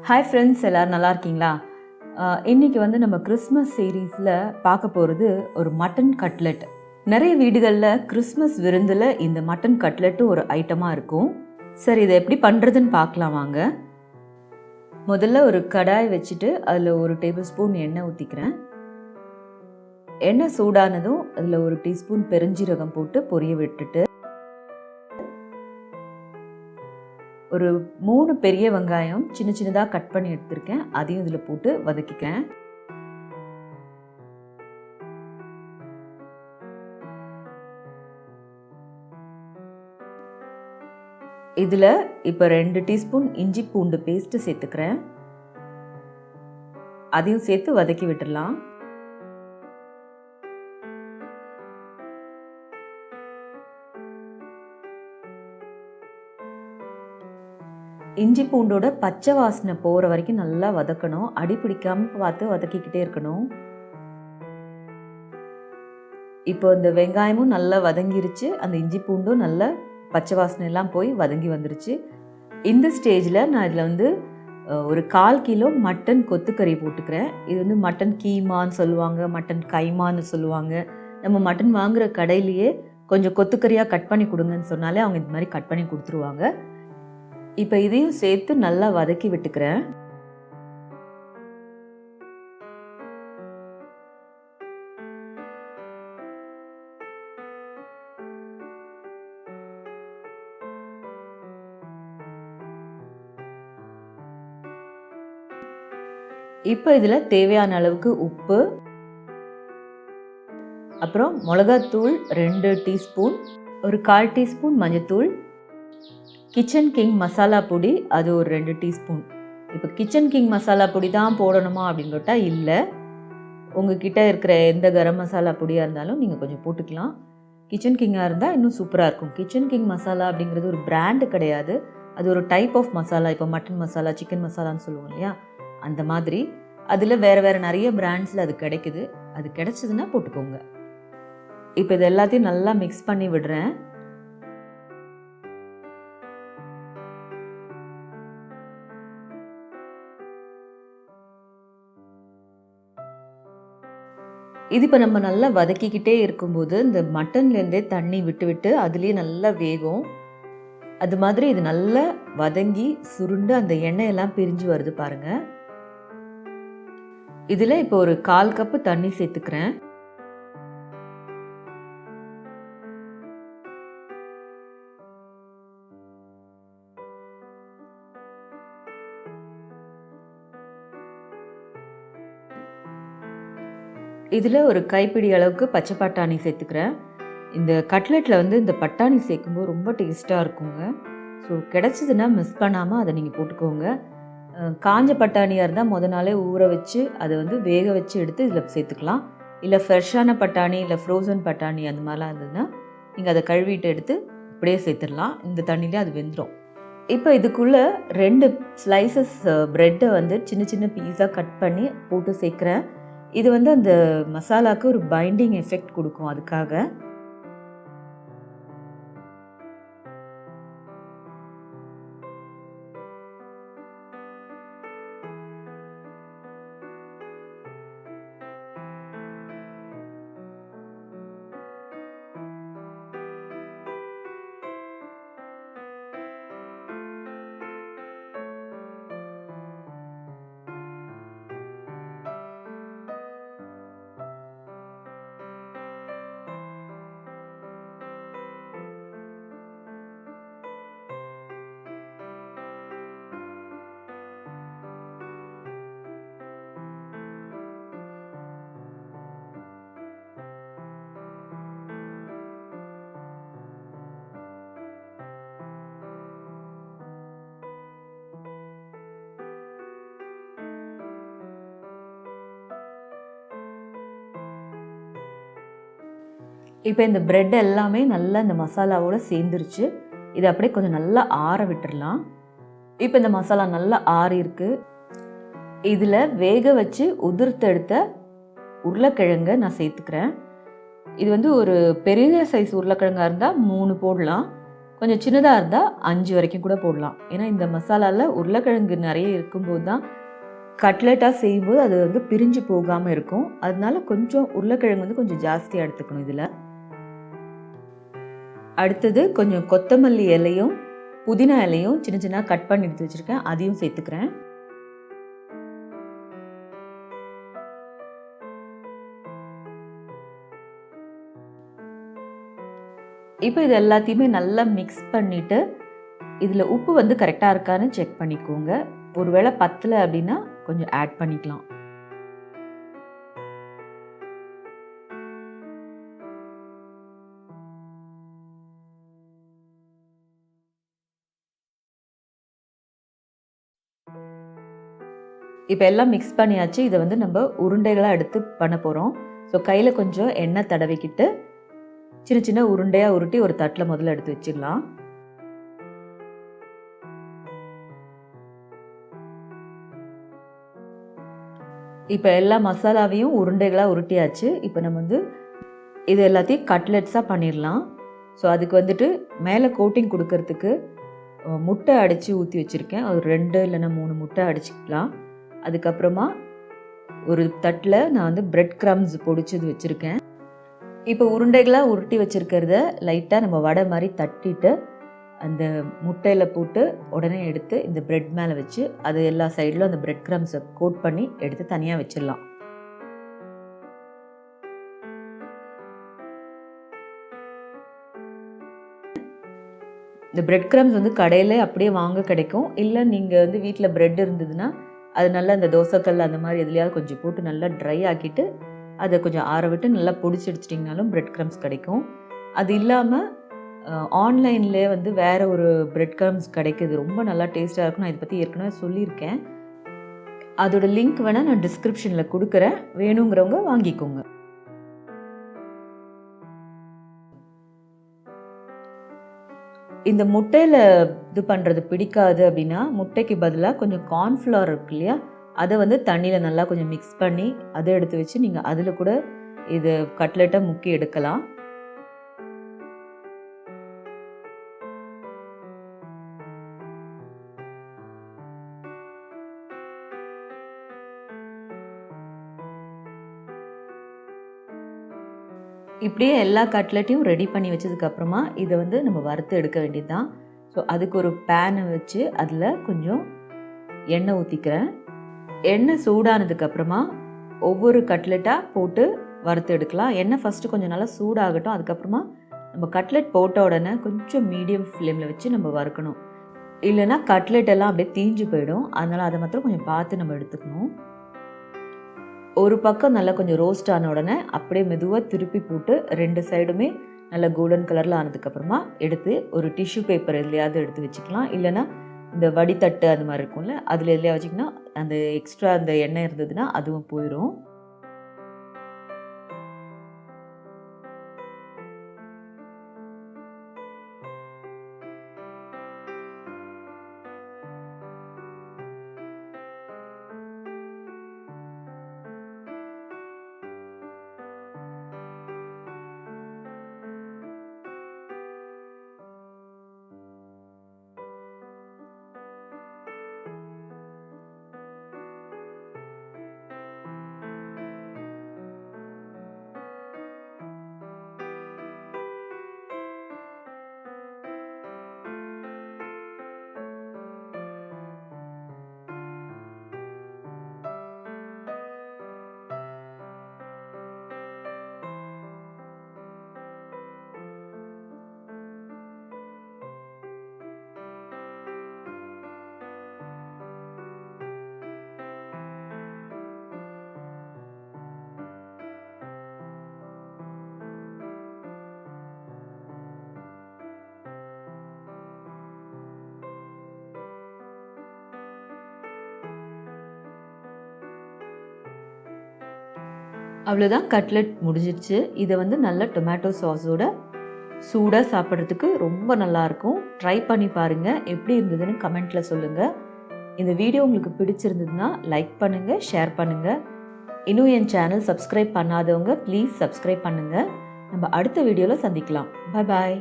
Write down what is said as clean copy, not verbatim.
Hi friends, எல்லோரும் நல்லா இருக்கீங்களா? இன்றைக்கி வந்து நம்ம கிறிஸ்மஸ் சீரீஸில் பார்க்க போகிறது ஒரு மட்டன் கட்லெட். நிறைய வீடுகளில் கிறிஸ்மஸ் விருந்தில் இந்த மட்டன் கட்லெட்டு ஒரு ஐட்டமாக இருக்கும். சரி, இதை எப்படி பண்ணுறதுன்னு பார்க்கலாம் வாங்க. முதல்ல ஒரு கடாய் வச்சுட்டு அதில் 1 டேபிள் ஸ்பூன் எண்ணெய் ஊற்றிக்கிறேன். எண்ணெய் சூடானதும் அதில் 1 டீஸ்பூன் பெருஞ்சீரகம் போட்டு பொரிய விட்டுட்டு ஒரு 3 பெரிய வெங்காயம் சின்ன சின்னதாக கட் பண்ணி எடுத்திருக்கேன். அதையும் இதில் போட்டு வதக்கிக்கிறேன். இதில் இப்போ 2 டீஸ்பூன் இஞ்சி பூண்டு பேஸ்ட்டு சேர்த்துக்கிறேன். அதையும் சேர்த்து வதக்கி விட்டுடலாம். இஞ்சி பூண்டோட பச்சை வாசனை போகிற வரைக்கும் நல்லா வதக்கணும். அடி பிடிக்காமல் பார்த்து வதக்கிக்கிட்டே இருக்கணும். இப்போ இந்த வெங்காயமும் நல்லா வதங்கிருச்சு. அந்த இஞ்சி பூண்டும் நல்லா பச்சை வாசனை எல்லாம் போய் வதங்கி வந்துருச்சு. இந்த ஸ்டேஜில் நான் இதில் வந்து ஒரு 1/4 கிலோ மட்டன் கொத்துக்கறி போட்டுக்கிறேன். இது வந்து மட்டன் கீமான்னு சொல்லுவாங்க, மட்டன் கைமான்னு சொல்லுவாங்க. நம்ம மட்டன் வாங்குகிற கடையிலேயே கொஞ்சம் கொத்துக்கறியாக கட் பண்ணி கொடுங்கன்னு சொன்னாலே அவங்க இந்த மாதிரி கட் பண்ணி கொடுத்துருவாங்க. இப்போ இதையும் சேர்த்து நல்லா வதக்கி விட்டுக்கிறேன். இப்போ இதில் தேவையான அளவுக்கு உப்பு, அப்புறம் மிளகாத்தூள் 2 டீஸ்பூன், ஒரு 1/4 டீஸ்பூன் மஞ்சத்தூள், கிச்சன் கிங் மசாலா பொடி அது ஒரு 2 டீஸ்பூன். இப்போ கிச்சன் கிங் மசாலா பொடி தான் போடணுமா அப்படின்னு கேட்டால் இல்லை. உங்ககிட்ட இருக்கிற எந்த கரம் மசாலா பொடியாக இருந்தாலும் நீங்கள் கொஞ்சம் போட்டுக்கலாம். கிச்சன் கிங்காக இருந்தால் இன்னும் சூப்பராக இருக்கும். கிச்சன் கிங் மசாலா அப்படிங்கிறது ஒரு பிராண்டு கிடையாது, அது ஒரு டைப் ஆஃப் மசாலா. இப்போ மட்டன் மசாலா, சிக்கன் மசாலான்னு சொல்லுவோம் இல்லையா, அந்த மாதிரி அதில் வேறு நிறைய பிராண்ட்ஸில் அது கிடைக்குது. அது கிடைச்சதுன்னா போட்டுக்கோங்க. இப்போ இது எல்லாத்தையும் நல்லா மிக்ஸ் பண்ணி விடுறேன். இது இப்போ நம்ம நல்லா வதக்கிக்கிட்டே இருக்கும்போது இந்த மட்டன்லேருந்தே தண்ணி விட்டு விட்டு அதுலேயே நல்லா வேகும். அது மாதிரி இது நல்லா வதங்கி சுருண்டு அந்த எண்ணெயெல்லாம் பிரிஞ்சு வருது பாருங்கள். இதில் இப்போ ஒரு 1/4 கப்பு தண்ணி சேர்த்துக்கிறேன். இதில் ஒரு கைப்பிடி அளவுக்கு பச்சை பட்டாணி சேர்த்துக்கிறேன். இந்த கட்லெட்டில் வந்து இந்த பட்டாணி சேர்க்கும்போது ரொம்ப டேஸ்ட்டாக இருக்குங்க. ஸோ கிடச்சிதுன்னா மிஸ் பண்ணாமல் அதை நீங்கள் போட்டுக்கோங்க. காஞ்ச பட்டாணியாக இருந்தால் முத நாளே ஊற வச்சு அதை வந்து வேக வச்சு எடுத்து இதில் சேர்த்துக்கலாம். இல்லை ஃப்ரெஷ்ஷான பட்டாணி இல்லை ஃப்ரோசன் பட்டாணி அந்த மாதிரிலாம் இருந்ததுன்னா நீங்கள் அதை கழுவிட்டு எடுத்து இப்படியே சேர்த்துடலாம். இந்த தண்ணியிலே அது வெந்துடும். இப்போ இதுக்குள்ளே 2 ஸ்லைசஸ் ப்ரெட்டை வந்து சின்ன சின்ன பீஸாக கட் பண்ணி போட்டு சேர்க்குறேன். இது வந்து அந்த மசாலாவுக்கு ஒரு பைண்டிங் எஃபெக்ட் கொடுக்கும். அதுக்காக இப்போ இந்த பிரெட் எல்லாமே நல்லா இந்த மசாலாவோடு சேர்ந்துருச்சு. இதை அப்படியே கொஞ்சம் நல்லா ஆற விட்டுடலாம். இப்போ இந்த மசாலா நல்லா ஆறிருக்கு. இதில் வேக வச்சு உதிர்த்தெடுத்த உருளைக்கிழங்கை நான் சேர்த்துக்கிறேன். இது வந்து ஒரு பெரிய சைஸ் உருளைக்கிழங்காக இருந்தால் 3 போடலாம். கொஞ்சம் சின்னதாக இருந்தால் 5 வரைக்கும் கூட போடலாம். ஏன்னா இந்த மசாலாவில் உருளைக்கிழங்கு நிறைய இருக்கும்போது தான் கட்லெட்டாக செய்யும்போது அது வந்து பிரிஞ்சு போகாமல் இருக்கும். அதனால கொஞ்சம் உருளைக்கிழங்கு வந்து கொஞ்சம் ஜாஸ்தியாக எடுத்துக்கணும் இதில். அடுத்தது கொஞ்சம் கொத்தமல்லி இலையும் புதினா இலையும் சின்ன சின்ன கட் பண்ணி எடுத்து வச்சுருக்கேன், அதையும் சேர்த்துக்கிறேன். இப்போ இது எல்லாத்தையுமே நல்லா மிக்ஸ் பண்ணிவிட்டு இதில் உப்பு வந்து கரெக்டாக இருக்கான்னு செக் பண்ணிக்கோங்க. ஒருவேளை பத்தலை அப்படின்னா கொஞ்சம் ஆட் பண்ணிக்கலாம். இப்போ எல்லாம் மிக்ஸ் பண்ணியாச்சு. இதை வந்து நம்ம உருண்டைகளாக எடுத்து பண்ண போகிறோம். ஸோ கையில் கொஞ்சம் எண்ணெய் தடவிக்கிட்டு சின்ன சின்ன உருண்டையாக உருட்டி ஒரு தட்டில் முதல்ல எடுத்து வச்சிடலாம். இப்போ எல்லா மசாலாவையும் உருண்டைகளாக உருட்டியாச்சு. இப்போ நம்ம வந்து இது எல்லாத்தையும் கட்லெட்ஸாக பண்ணிடலாம். ஸோ அதுக்கு வந்துட்டு மேலே கோட்டிங் கொடுக்கறதுக்கு முட்டை அடித்து ஊற்றி வச்சுருக்கேன். ஒரு 2 இல்லைன்னா 3 முட்டை அடிச்சுக்கலாம். அதுக்கப்புறமா ஒரு தட்டில் நான் வந்து பிரெட் க்ரம்ஸ் பொடிச்சது வச்சுருக்கேன். இப்போ உருண்டைகளாக உருட்டி வச்சுருக்கிறத லைட்டாக நம்ம வடை மாதிரி தட்டிட்டு அந்த முட்டையில் போட்டு உடனே எடுத்து இந்த பிரெட் மேலே வச்சு அது எல்லா சைடிலும் அந்த பிரெட் க்ரம்ஸை கோட் பண்ணி எடுத்து தனியாக வச்சிடலாம். இந்த பிரெட் க்ரம்ஸ் வந்து கடையில் அப்படியே வாங்க கிடைக்கும். இல்லை நீங்கள் வந்து வீட்டில் பிரெட் இருந்ததுன்னா அது நல்லா இந்த தோசைக்கல் அந்த மாதிரி எதுலையாவது கொஞ்சம் போட்டு நல்லா ட்ரை ஆக்கிட்டு அதை கொஞ்சம் ஆற விட்டு நல்லா பொடிச்சு எடுத்துட்டிங்கனாலும் பிரெட் க்ரம்ஸ் கிடைக்கும். அது இல்லாமல் ஆன்லைன்லேயே வந்து வேறு ஒரு பிரெட் க்ரம்ஸ் கிடைக்குது, ரொம்ப நல்லா டேஸ்ட்டாக இருக்கும். நான் இதை பற்றி ஏற்கனவே சொல்லியிருக்கேன். அதோட லிங்க் வேணால் நான் டிஸ்கிரிப்ஷனில் கொடுக்குறேன், வேணுங்கிறவங்க வாங்கிக்கோங்க. இந்த முட்டையில் இது பண்ணுறது பிடிக்காது அப்படின்னா முட்டைக்கு பதிலாக கொஞ்சம் கார்ன்ஃப்ளவர் இருக்கு இல்லையா, அதை வந்து தண்ணியில் நல்லா கொஞ்சம் மிக்ஸ் பண்ணி அதை எடுத்து வச்சு நீங்கள் அதில் கூட இது கட்லெட்டை முக்கி எடுக்கலாம். இப்படியே எல்லா கட்லெட்டையும் ரெடி பண்ணி வச்சதுக்கப்புறமா இதை வந்து நம்ம வறுத்து எடுக்க வேண்டியது தான். ஸோ அதுக்கு ஒரு பேனை வச்சு அதில் கொஞ்சம் எண்ணெய் ஊற்றிக்கிறேன். எண்ணெய் சூடானதுக்கப்புறமா ஒவ்வொரு கட்லெட்டாக போட்டு வறுத்து எடுக்கலாம். எண்ணெய் ஃபஸ்ட்டு கொஞ்சம் நல்லா சூடாகட்டும். அதுக்கப்புறமா நம்ம கட்லெட் போட்ட உடனே கொஞ்சம் மீடியம் ஃப்ளேமில் வச்சு நம்ம வறுக்கணும். இல்லைன்னா கட்லெட் எல்லாம் அப்படியே தீஞ்சு போயிடும். அதனால் அதை மாத்திரம் கொஞ்சம் பார்த்து நம்ம எடுத்துக்கணும். ஒரு பக்கம் நல்லா கொஞ்சம் ரோஸ்ட் ஆன உடனே அப்படியே மெதுவாக திருப்பி போட்டு 2 சைடுமே நல்லா கோல்டன் கலரில் ஆனதுக்கப்புறமா எடுத்து ஒரு டிஷ்யூ பேப்பர் எதுலையாவது எடுத்து வச்சுக்கலாம். இல்லைன்னா இந்த வடித்தட்டு அந்த மாதிரி இருக்கும்ல, அதில் எதுலையா வச்சிங்கன்னா அந்த எக்ஸ்ட்ரா அந்த எண்ணெய் இருந்ததுன்னா அதுவும் போயிடும். அவ்வளோதான், கட்லெட் முடிஞ்சிருச்சு. இதை வந்து நல்ல டொமேட்டோ சாஸோட சூடாக சாப்பிட்றதுக்கு ரொம்ப நல்லாயிருக்கும். ட்ரை பண்ணி பாருங்கள், எப்படி இருந்ததுன்னு கமெண்ட்டில் சொல்லுங்கள். இந்த வீடியோ உங்களுக்கு பிடிச்சிருந்ததுன்னா லைக் பண்ணுங்கள், ஷேர் பண்ணுங்கள். இன்னும் என் சேனல் சப்ஸ்கிரைப் பண்ணாதவங்க ப்ளீஸ் சப்ஸ்கிரைப் பண்ணுங்கள். நம்ம அடுத்த வீடியோவில் சந்திக்கலாம். பாய் பாய்.